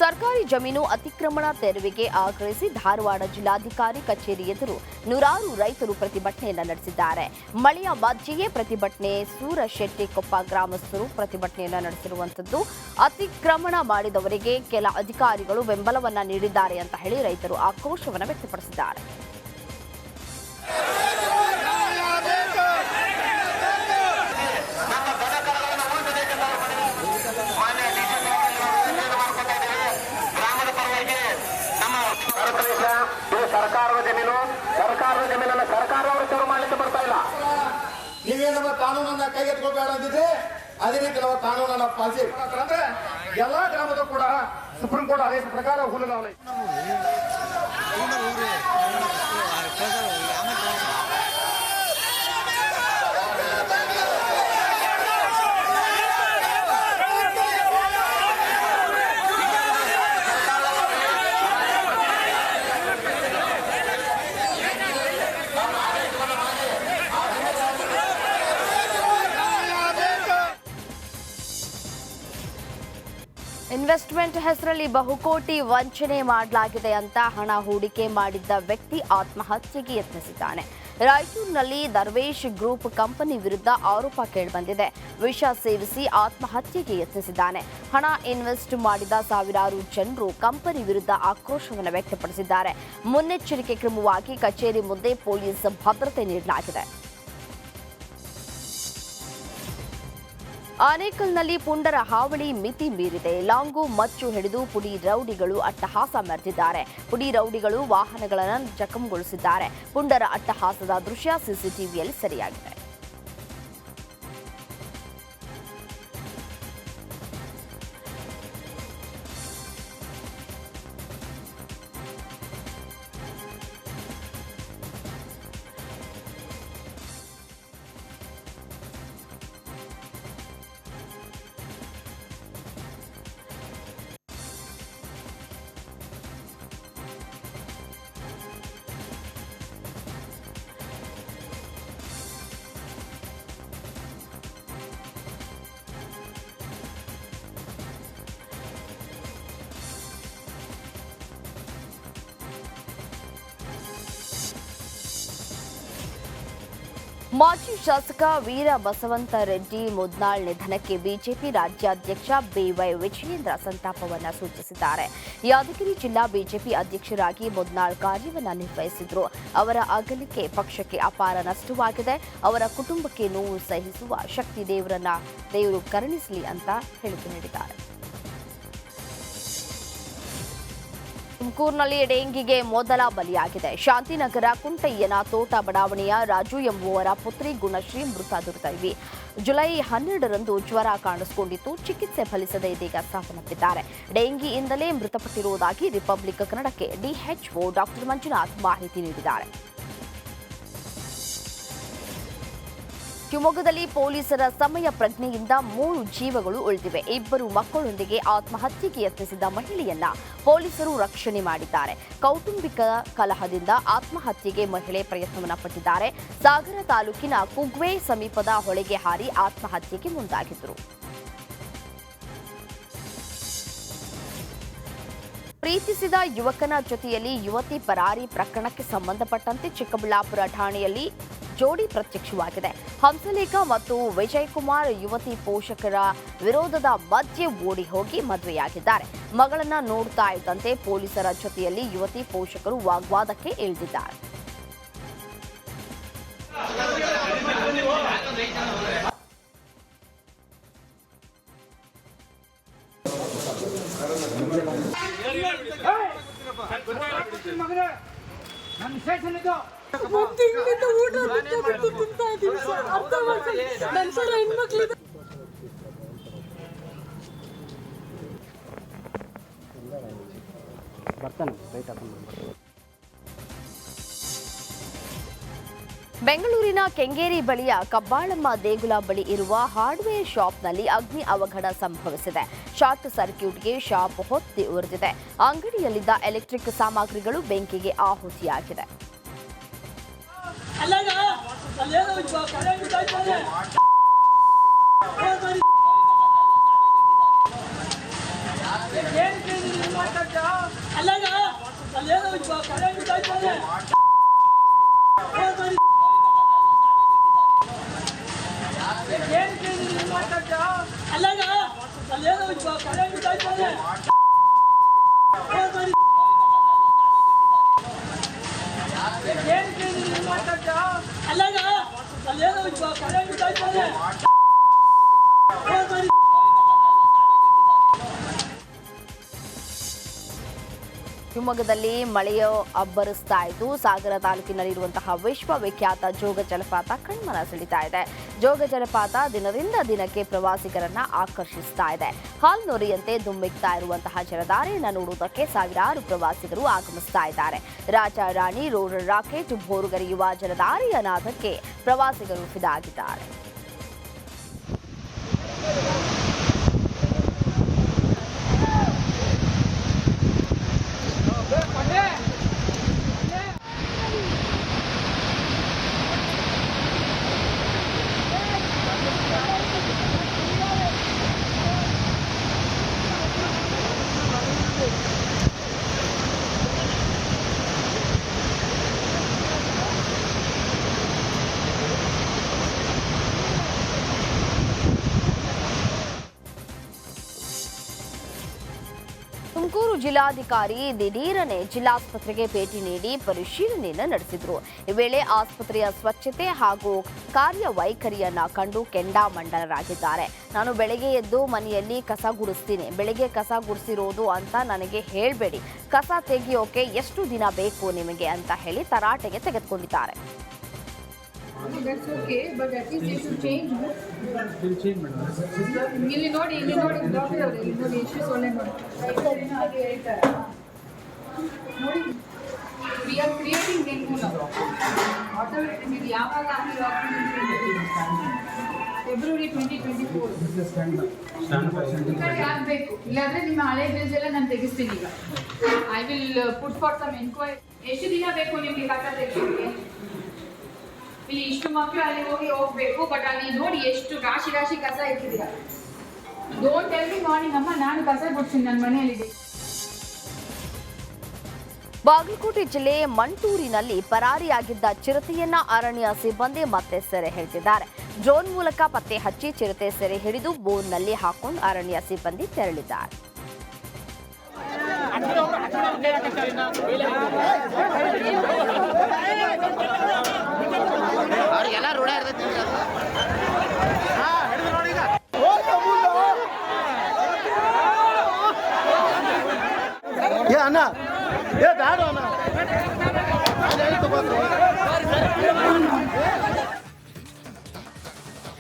ಸರ್ಕಾರಿ ಜಮೀನು ಅತಿಕ್ರಮಣ ತೆರವಿಗೆ ಆಗ್ರಹಿಸಿ ಧಾರವಾಡ ಜಿಲ್ಲಾಧಿಕಾರಿ ಕಚೇರಿ ಎದುರು ನೂರಾರು ರೈತರು ಪ್ರತಿಭಟನೆಯನ್ನು ನಡೆಸಿದ್ದಾರೆ. ಮಳೆಯ ಮಧ್ಯೆಯೇ ಪ್ರತಿಭಟನೆ. ಸೂರಶೆಟ್ಟಿಕೊಪ್ಪ ಗ್ರಾಮಸ್ಥರು ಪ್ರತಿಭಟನೆಯನ್ನು ನಡೆಸಿರುವಂತದ್ದು. ಅತಿಕ್ರಮಣ ಮಾಡಿದವರಿಗೆ ಕೆಲ ಅಧಿಕಾರಿಗಳು ಬೆಂಬಲವನ್ನ ನೀಡಿದ್ದಾರೆ ಅಂತ ಹೇಳಿ ರೈತರು ಆಕ್ರೋಶವನ್ನು ವ್ಯಕ್ತಪಡಿಸಿದ್ದಾರೆ. ಸರ್ಕಾರದ ಜಮೀನನ್ನು ಸರ್ಕಾರವರು ಚೂರು ಮಾಡಲಿಕ್ಕೆ ಬರ್ತಾ ಇಲ್ಲ. ನೀವೇನಮ್ಮ ಕಾನೂನನ್ನ ಕೈಗೆತ್ಕೋಬೇಡ ಅಂದಿದ್ರೆ ಅದೇ ರೀತಿ ನಾವು ಕಾನೂನನ್ನ ಪಾಲಿಸಿ ಅಂದ್ರೆ ಎಲ್ಲಾ ಗ್ರಾಮದ ಕೂಡ ಸುಪ್ರೀಂ ಕೋರ್ಟ್ ಆದೇಶ ಪ್ರಕಾರ ಹುಲ್ಲುಗಾವಲು ಇನ್ವೆಸ್ಟ್ಮೆಂಟ್ ಹೆಸರಲ್ಲಿ ಬಹುಕೋಟಿ ವಂಚನೆ ಮಾಡಲಾಗಿದೆ ಅಂತ ಹಣ ಹೂಡಿಕೆ ಮಾಡಿದ್ದ ವ್ಯಕ್ತಿ ಆತ್ಮಹತ್ಯೆಗೆ ಯತ್ನಿಸಿದ್ದಾನೆ. ರಾಯಚೂರಿನಲ್ಲಿ ದರ್ವೇಶ್ ಗ್ರೂಪ್ ಕಂಪನಿ ವಿರುದ್ಧ ಆರೋಪ ಕೇಳಿಬಂದಿದೆ. ವಿಷ ಸೇವಿಸಿ ಆತ್ಮಹತ್ಯೆಗೆ ಯತ್ನಿಸಿದ್ದಾನೆ. ಹಣ ಇನ್ವೆಸ್ಟ್ ಮಾಡಿದ ಸಾವಿರಾರು ಜನರು ಕಂಪನಿ ವಿರುದ್ಧ ಆಕ್ರೋಶವನ್ನು ವ್ಯಕ್ತಪಡಿಸಿದ್ದಾರೆ. ಮುನ್ನೆಚ್ಚರಿಕೆ ಕ್ರಮವಾಗಿ ಕಚೇರಿ ಮುಂದೆ ಪೊಲೀಸ್ ಭದ್ರತೆ ನೀಡಲಾಗಿದೆ. ಆನೇಕಲ್ನಲ್ಲಿ ಪುಂಡರ ಹಾವಳಿ ಮಿತಿ ಮೀರಿದೆ. ಲಾಂಗು ಮಚ್ಚು ಹಿಡಿದು ಪುಡಿ ರೌಡಿಗಳು ಅಟ್ಟಹಾಸ ಮೆರೆದಿದ್ದಾರೆ. ಪುಡಿ ರೌಡಿಗಳು ವಾಹನಗಳನ್ನು ಜಖಂಗೊಳಿಸಿದ್ದಾರೆ. ಪುಂಡರ ಅಟ್ಟಹಾಸದ ದೃಶ್ಯ ಸಿಸಿಟಿವಿಯಲ್ಲಿ ಸೆರೆಯಾಗಿದೆ. ಮಾಜಿ ಶಾಸಕ ವೀರ ಬಸವಂತ ರೆಡ್ಡಿ ಮುದ್ನಾಳ್ ನಿಧನಕ್ಕೆ ಬಿಜೆಪಿ ರಾಜ್ಯಾಧ್ಯಕ್ಷ ಬಿವೈ ವಿಜಯೇಂದ್ರ ಸಂತಾಪವನ್ನು ಸೂಚಿಸಿದ್ದಾರೆ. ಯಾದಗಿರಿ ಜಿಲ್ಲಾ ಬಿಜೆಪಿ ಅಧ್ಯಕ್ಷರಾಗಿ ಮುದ್ನಾಳ್ ಕಾರ್ಯವನ್ನು ನಿರ್ವಹಿಸಿದ್ರು. ಅವರ ಅಗಲಿಕೆ ಪಕ್ಷಕ್ಕೆ ಅಪಾರ ನಷ್ಟವಾಗಿದೆ. ಅವರ ಕುಟುಂಬಕ್ಕೆ ನೋವು ಸಹಿಸುವ ಶಕ್ತಿ ದೇವರು ಕರುಣಿಸಲಿ ಅಂತ ಹೇಳಿಕೆ ನೀಡಿದ್ದಾರೆ. ತುಮಕೂರಿನಲ್ಲಿ ಡೆಂಗಿಗೆ ಮೊದಲ ಬಲಿಯಾಗಿದೆ. ಶಾಂತಿನಗರ ಕುಂಟಯ್ಯನ ತೋಟ ಬಡಾವಣೆಯ ರಾಜು ಎಂಬುವರ ಪುತ್ರಿ ಗುಣಶ್ರೀ ಮೃತ ದುರ್ದೈವಿ. ಜುಲೈ 12ರಂದು ಜ್ವರ ಕಾಣಿಸಿಕೊಂಡಿದ್ದು ಚಿಕಿತ್ಸೆ ಫಲಿಸದೆ ಇದೀಗ ಸಾವನ್ನಪ್ಪಿದ್ದಾರೆ. ಡೆಂಗಿಯಿಂದಲೇ ಮೃತಪಟ್ಟಿರುವುದಾಗಿ ರಿಪಬ್ಲಿಕ್ ಕನ್ನಡಕ್ಕೆ ಡಿಎಚ್ಒ ಡಾಕ್ಟರ್ ಮಂಜುನಾಥ್ ಮಾಹಿತಿ ನೀಡಿದ್ದಾರೆ. ಶಿವಮೊಗ್ಗದಲ್ಲಿ ಪೊಲೀಸರ ಸಮಯ ಪ್ರಜ್ಞೆಯಿಂದ 3 ಜೀವಗಳು ಉಳಿದಿವೆ. 2 ಮಕ್ಕಳೊಂದಿಗೆ ಆತ್ಮಹತ್ಯೆಗೆ ಯತ್ನಿಸಿದ ಮಹಿಳೆಯನ್ನ ಪೊಲೀಸರು ರಕ್ಷಣೆ ಮಾಡಿದ್ದಾರೆ. ಕೌಟುಂಬಿಕ ಕಲಹದಿಂದ ಆತ್ಮಹತ್ಯೆಗೆ ಮಹಿಳೆ ಪ್ರಯತ್ನವನ್ನು ಪಟ್ಟಿದ್ದಾರೆ. ಸಾಗರ ತಾಲೂಕಿನ ಕುಗ್ವೆ ಸಮೀಪದ ಹೊಳೆಗೆ ಹಾರಿ ಆತ್ಮಹತ್ಯೆಗೆ ಮುಂದಾಗಿದ್ದರು. ಪ್ರೀತಿಸಿದ ಯುವಕನ ಜೊತೆಯಲ್ಲಿ ಯುವತಿ ಪರಾರಿ ಪ್ರಕರಣಕ್ಕೆ ಸಂಬಂಧಪಟ್ಟಂತೆ ಚಿಕ್ಕಬಳ್ಳಾಪುರ ಠಾಣೆಯಲ್ಲಿ ಜೋಡಿ ಪ್ರತ್ಯಕ್ಷವಾಗಿದೆ. ಹಂಸಲೇಖ ಮತ್ತು ವಿಜಯಕುಮಾರ್ ಯುವತಿ ಪೋಷಕರ ವಿರೋಧದ ಮಧ್ಯೆ ಓಡಿ ಹೋಗಿ ಮದುವೆಯಾಗಿದ್ದಾರೆ. ಮಗಳನ್ನ ನೋಡ್ತಾ ಇದ್ದಂತೆ ಪೊಲೀಸರ ಜೊತೆಯಲ್ಲಿ ಯುವತಿ ಪೋಷಕರು ವಾಗ್ವಾದಕ್ಕೆ ಇಳಿದಿದ್ದಾರೆ. ಊಟ ತಿಂತಾ ಇದ್ದೀವಿ ಸರ್. ಅರ್ಥ ಮಾಡ್ಕೊಳ್ಳಿ. ನನ್ನ ಸರ್ ಹೆಣ್ಮಕ್ಳಿದೆ. ಬೆಂಗಳೂರಿನ ಕೆಂಗೇರಿ ಬಳಿಯ ಕಬ್ಬಾಳಮ್ಮ ದೇಗುಲ ಬಳಿ ಇರುವ ಹಾರ್ಡ್ವೇರ್ ಶಾಪ್ನಲ್ಲಿ ಅಗ್ನಿ ಅವಘಡ ಸಂಭವಿಸಿದೆ. ಶಾರ್ಟ್ ಸರ್ಕ್ಯೂಟ್ಗೆ ಶಾಪ್ ಹೊತ್ತಿ ಉರಿದಿದೆ. ಅಂಗಡಿಯಲ್ಲಿದ್ದ ಎಲೆಕ್ಟ್ರಿಕ್ ಸಾಮಗ್ರಿಗಳು ಬೆಂಕಿಗೆ ಆಹುತಿಯಾಗಿದೆ. ಏನು ಶಿವಮೊಗ್ಗದಲ್ಲಿ ಮಳೆಯು ಅಬ್ಬರಿಸ್ತಾ ಇದ್ದು ಸಾಗರ ತಾಲೂಕಿನಲ್ಲಿರುವಂತಹ ವಿಶ್ವವಿಖ್ಯಾತ ಜೋಗ ಜಲಪಾತ ಕಣ್ಮನ ಸೆಳೀತಾ ಇದೆ. ಜೋಗ ಜಲಪಾತ ದಿನದಿಂದ ದಿನಕ್ಕೆ ಪ್ರವಾಸಿಗರನ್ನ ಆಕರ್ಷಿಸ್ತಾ ಇದೆ. ಹಾಲ್ನೊರೆಯಂತೆ ಧುಮ್ಮಿಕ್ತಾ ಇರುವಂತಹ ಜಲಧಾರೆಯನ್ನು ನೋಡುವುದಕ್ಕೆ ಸಾವಿರಾರು ಪ್ರವಾಸಿಗರು ಆಗಮಿಸ್ತಾ ಇದ್ದಾರೆ. ರಾಜ ರಾಣಿ ರೋರರ್ ರಾಕೆಟ್ ಭೋರುಗರೆಯುವ ಜಲಧಾರೆಯ ನಾದಕ್ಕೆ ಪ್ರವಾಸಿಗರು ಫಿದಾಗಿದ್ದಾರೆ. ತುಮಕೂರು ಜಿಲ್ಲಾಧಿಕಾರಿ ದಿಢೀರನೆ ಜಿಲ್ಲಾಸ್ಪತ್ರೆಗೆ ಭೇಟಿ ನೀಡಿ ಪರಿಶೀಲನೆಯನ್ನು ನಡೆಸಿದರು. ಈ ವೇಳೆ ಆಸ್ಪತ್ರೆಯ ಸ್ವಚ್ಛತೆ ಹಾಗೂ ಕಾರ್ಯವೈಖರಿಯನ್ನ ಕಂಡು ಕೆಂಡಾಮಂಡಲರಾಗಿದ್ದಾರೆ. ನಾನು ಬೆಳಗ್ಗೆ ಎದ್ದು ಮನೆಯಲ್ಲಿ ಕಸ ಗುಡಿಸ್ತೀನಿ, ಬೆಳಗ್ಗೆ ಕಸ ಗುಡಿಸಿರೋದು ಅಂತ ನನಗೆ ಹೇಳಬೇಡಿ, ಕಸ ತೆಗೆಯೋಕೆ ಎಷ್ಟು ದಿನ ಬೇಕು ನಿಮಗೆ ಅಂತ ಹೇಳಿ ತರಾಟೆಗೆ ತೆಗೆದುಕೊಂಡಿದ್ದಾರೆ. That's okay, but at least they should change. They'll change, madam. ಇಲ್ಲಿ ನೋಡಿ ಡಾಕ್ಟರ್ ಅವರು ಇಲ್ಲಿ ನೋಡಿ ಎಷ್ಟು ಸೊಳ್ಳೆ ನೋಡಿ ಹಾಗೆ ಹೇಳ್ತಾರೆ ನೋಡಿ. We are creating dengue now. Automatically ಇದು ಯಾವಾಗ ಫೆಬ್ರವರಿ 2024 ಆಗಬೇಕು. ಇಲ್ಲಾಂದ್ರೆ ನಿಮ್ಮ ಹಳೆ ಬಿಲ್ಸ್ ಎಲ್ಲ ನಾನು ತೆಗಿಸ್ತೀನಿ. ಈಗ I will put for some enquiry. ಎಷ್ಟು ದಿನ ಬೇಕು ನಿಮಗೆ ಕಸ ತೆಗಿಯೋಕ್ಕೆ? ಇಲ್ಲಿ ಇಷ್ಟು ಮಕ್ಕಳು ಅಲ್ಲಿ ಹೋಗ್ಬೇಕು, ಬಟ್ ಅಲ್ಲಿ ನೋಡಿ ಎಷ್ಟು ರಾಶಿ ರಾಶಿ ಕಸ ಇಟ್ಟಿದ್ದೀರಾ. ಡೋಂಟ್ ಟೆಲ್ ಮಿ ಮಾರ್ನಿಂಗ್ ಅಮ್ಮ ನಾನು ಕಸ ಬಿಡ್ತೀನಿ ನನ್ನ ಮನೆಯಲ್ಲಿದೆ. ಬಾಗಲಕೋಟೆ ಜಿಲ್ಲೆ ಮಂಟೂರಿನಲ್ಲಿ ಪರಾರಿಯಾಗಿದ್ದ ಚಿರತೆಯನ್ನ ಅರಣ್ಯ ಸಿಬ್ಬಂದಿ ಮತ್ತೆ ಸೆರೆ ಹಿಡಿದಿದ್ದಾರೆ. ಡ್ರೋನ್ ಮೂಲಕ ಪತ್ತೆ ಹಚ್ಚಿ ಚಿರತೆ ಸೆರೆ ಹಿಡಿದು ಬೋನ್ನಲ್ಲಿ ಹಾಕೊಂಡು ಅರಣ್ಯ ಸಿಬ್ಬಂದಿ ತೆರಳಿದ್ದಾರೆ. ಅವ್ರಿಗೆಲ್ಲ ರೂಢ ಇರ್ತೈತಿ. ಏ ಅಣ್ಣ ಏ ಬ್ಯಾಡ ಅಣ್ಣ